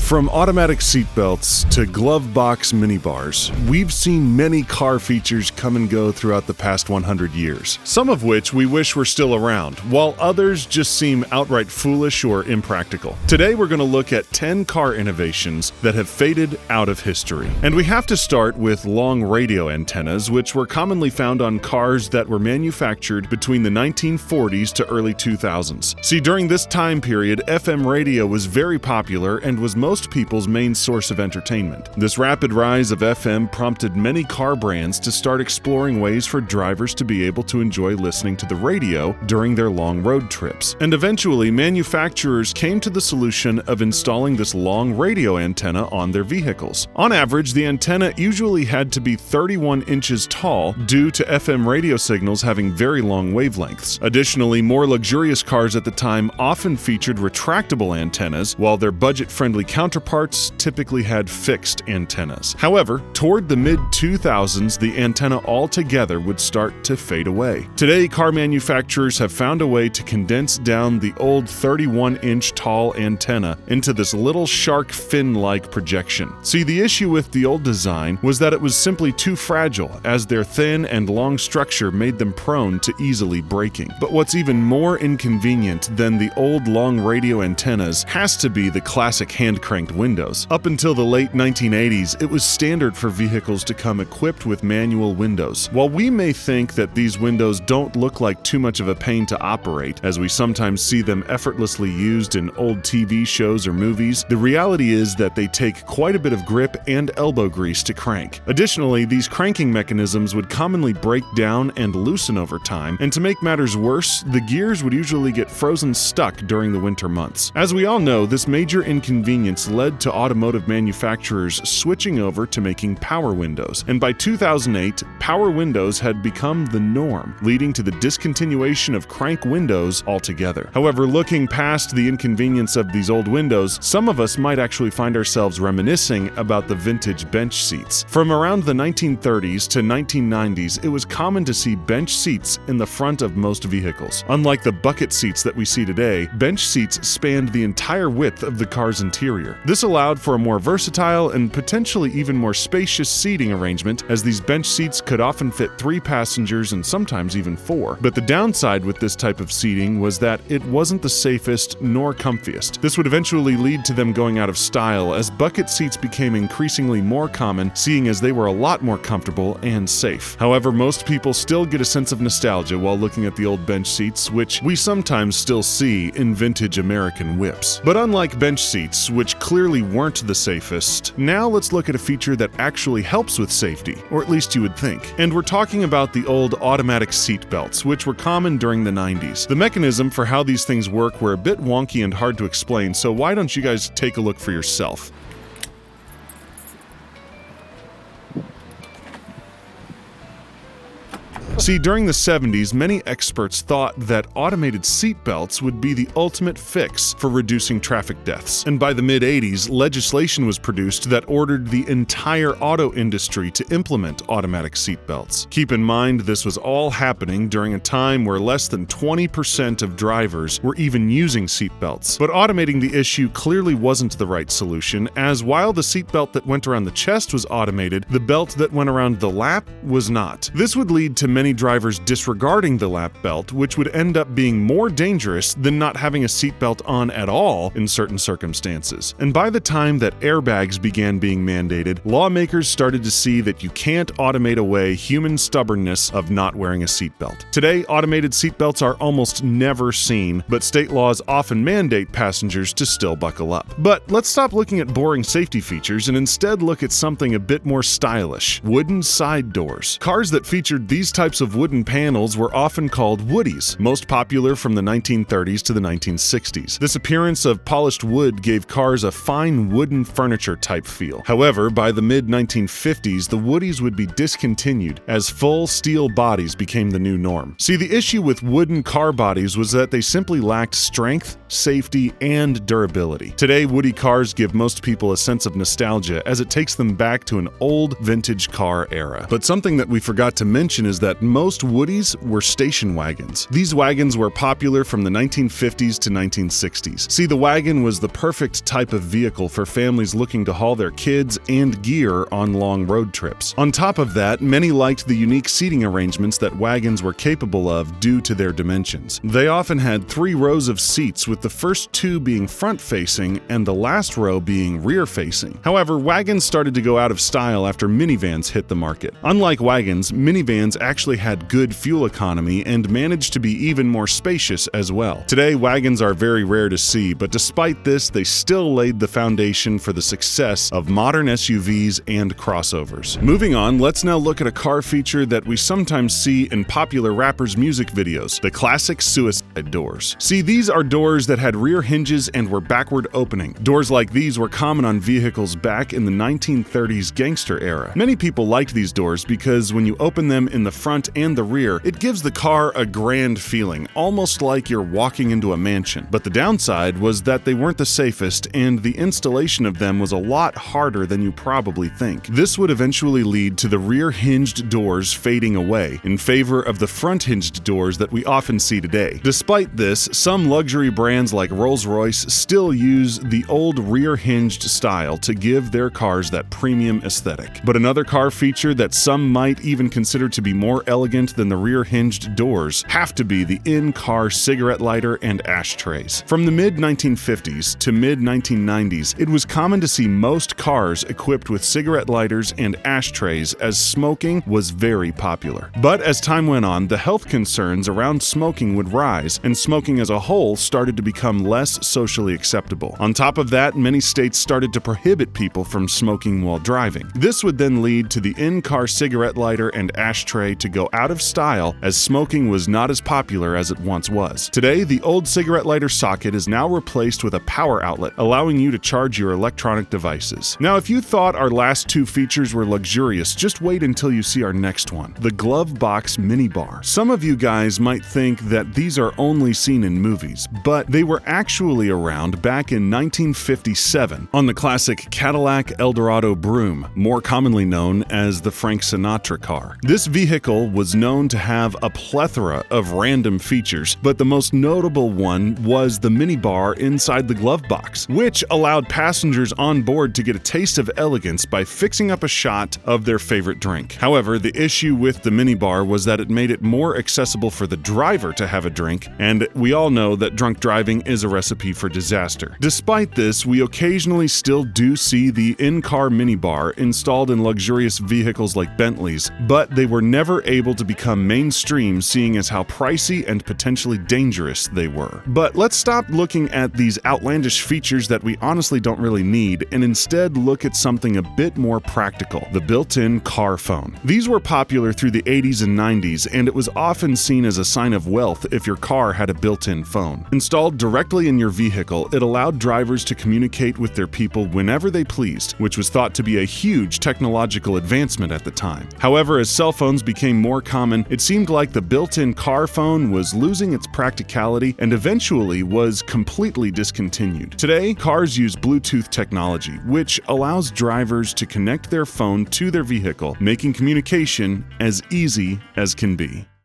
From automatic seatbelts to glove box minibars, we've seen many car features come and go throughout the past 100 years, some of which we wish were still around, while others just seem outright foolish or impractical. Today we're going to look at 10 car innovations that have faded out of history. And we have to start with long radio antennas, which were commonly found on cars that were manufactured between the 1940s to early 2000s. See, during this time period, FM radio was very popular and was most people's main source of entertainment. This rapid rise of FM prompted many car brands to start exploring ways for drivers to be able to enjoy listening to the radio during their long road trips. And eventually, manufacturers came to the solution of installing this long radio antenna on their vehicles. On average, the antenna usually had to be 31 inches tall due to FM radio signals having very long wavelengths. Additionally, more luxurious cars at the time often featured retractable antennas, while their budget-friendly counterparts typically had fixed antennas. However, toward the mid-2000s, the antenna altogether would start to fade away. Today, car manufacturers have found a way to condense down the old 31-inch tall antenna into this little shark fin-like projection. See, the issue with the old design was that it was simply too fragile, as their thin and long structure made them prone to easily breaking. But what's even more inconvenient than the old long radio antennas has to be the classic hand-cranked windows. Up until the late 1980s, it was standard for vehicles to come equipped with manual windows. While we may think that these windows don't look like too much of a pain to operate, as we sometimes see them effortlessly used in old TV shows or movies, the reality is that they take quite a bit of grip and elbow grease to crank. Additionally, these cranking mechanisms would commonly break down and loosen over time, and to make matters worse, the gears would usually get frozen stuck during the winter months. As we all know, this major inconvenience led to automotive manufacturers switching over to making power windows, and by 2008, power windows had become the norm, leading to the discontinuation of crank windows altogether. However, looking past the inconvenience of these old windows, some of us might actually find ourselves reminiscing about the vintage bench seats. From around the 1930s to 1990s, it was common to see bench seats in the front of most vehicles. Unlike the bucket seats that we see today, bench seats spanned the entire width of the car's interior. This allowed for a more versatile and potentially even more spacious seating arrangement, as these bench seats could often fit 3 passengers and sometimes even 4. But the downside with this type of seating was that it wasn't the safest nor comfiest. This would eventually lead to them going out of style, as bucket seats became increasingly more common, seeing as they were a lot more comfortable and safe. However, most people still get a sense of nostalgia while looking at the old bench seats, which we sometimes still see in vintage American whips. But unlike bench seats, which clearly weren't the safest, now let's look at a feature that actually helps with safety, or at least you would think. And we're talking about the old automatic seat belts, which were common during the 90s. The mechanism for how these things work were a bit wonky and hard to explain, so why don't you guys take a look for yourself? See, during the 70s, many experts thought that automated seatbelts would be the ultimate fix for reducing traffic deaths. And by the mid-80s, legislation was produced that ordered the entire auto industry to implement automatic seatbelts. Keep in mind, this was all happening during a time where less than 20% of drivers were even using seatbelts. But automating the issue clearly wasn't the right solution, as while the seatbelt that went around the chest was automated, the belt that went around the lap was not. This would lead to many drivers disregarding the lap belt, which would end up being more dangerous than not having a seatbelt on at all in certain circumstances. And by the time that airbags began being mandated, lawmakers started to see that you can't automate away human stubbornness of not wearing a seatbelt. Today, automated seatbelts are almost never seen, but state laws often mandate passengers to still buckle up. But let's stop looking at boring safety features and instead look at something a bit more stylish: wooden side doors. Cars that featured these types of wooden panels were often called woodies, most popular from the 1930s to the 1960s. This appearance of polished wood gave cars a fine wooden furniture type feel. However, by the mid-1950s, the woodies would be discontinued as full steel bodies became the new norm. See, the issue with wooden car bodies was that they simply lacked strength, safety, and durability. Today, woody cars give most people a sense of nostalgia, as it takes them back to an old vintage car era. But something that we forgot to mention is that most woodies were station wagons. These wagons were popular from the 1950s to 1960s. See, the wagon was the perfect type of vehicle for families looking to haul their kids and gear on long road trips. On top of that, many liked the unique seating arrangements that wagons were capable of due to their dimensions. They often had 3 rows of seats, with the first 2 being front-facing and the last row being rear-facing. However, wagons started to go out of style after minivans hit the market. Unlike wagons, minivans actually had good fuel economy and managed to be even more spacious as well. Today, wagons are very rare to see, but despite this, they still laid the foundation for the success of modern SUVs and crossovers. Moving on, let's now look at a car feature that we sometimes see in popular rappers' music videos, the classic Suic de Doors. See, these are doors that had rear hinges and were backward opening. Doors like these were common on vehicles back in the 1930s gangster era. Many people liked these doors because when you open them in the front and the rear, it gives the car a grand feeling, almost like you're walking into a mansion. But the downside was that they weren't the safest, and the installation of them was a lot harder than you probably think. This would eventually lead to the rear hinged doors fading away in favor of the front hinged doors that we often see today. Despite this, some luxury brands like Rolls-Royce still use the old rear hinged style to give their cars that premium aesthetic. But another car feature that some might even consider to be more elegant than the rear hinged doors have to be the in-car cigarette lighter and ashtrays. From the mid-1950s to mid-1990s, it was common to see most cars equipped with cigarette lighters and ashtrays, as smoking was very popular. But as time went on, the health concerns around smoking would rise, and smoking as a whole started to become less socially acceptable. On top of that, many states started to prohibit people from smoking while driving. This would then lead to the in-car cigarette lighter and ashtray to go out of style, as smoking was not as popular as it once was. Today, the old cigarette lighter socket is now replaced with a power outlet, allowing you to charge your electronic devices. Now, if you thought our last 2 features were luxurious, just wait until you see our next one, the glove box minibar. Some of you guys might think that these are only seen in movies, but they were actually around back in 1957 on the classic Cadillac Eldorado Broom, more commonly known as the Frank Sinatra car. This vehicle was known to have a plethora of random features, but the most notable one was the minibar inside the glove box, which allowed passengers on board to get a taste of elegance by fixing up a shot of their favorite drink. However, the issue with the minibar was that it made it more accessible for the driver to have a drink, and we all know that drunk driving is a recipe for disaster. Despite this, we occasionally still do see the in-car minibar installed in luxurious vehicles like Bentleys, but they were never able to become mainstream, seeing as how pricey and potentially dangerous they were. But let's stop looking at these outlandish features that we honestly don't really need, and instead look at something a bit more practical, the built-in car phone. These were popular through the 80s and 90s, and it was often seen as a sign of wealth if your car had a built-in phone. Installed directly in your vehicle, it allowed drivers to communicate with their people whenever they pleased, which was thought to be a huge technological advancement at the time. However, as cell phones became more common, it seemed like the built-in car phone was losing its practicality and eventually was completely discontinued. Today, cars use Bluetooth technology, which allows drivers to connect their phone to their vehicle, making communication as easy as can be.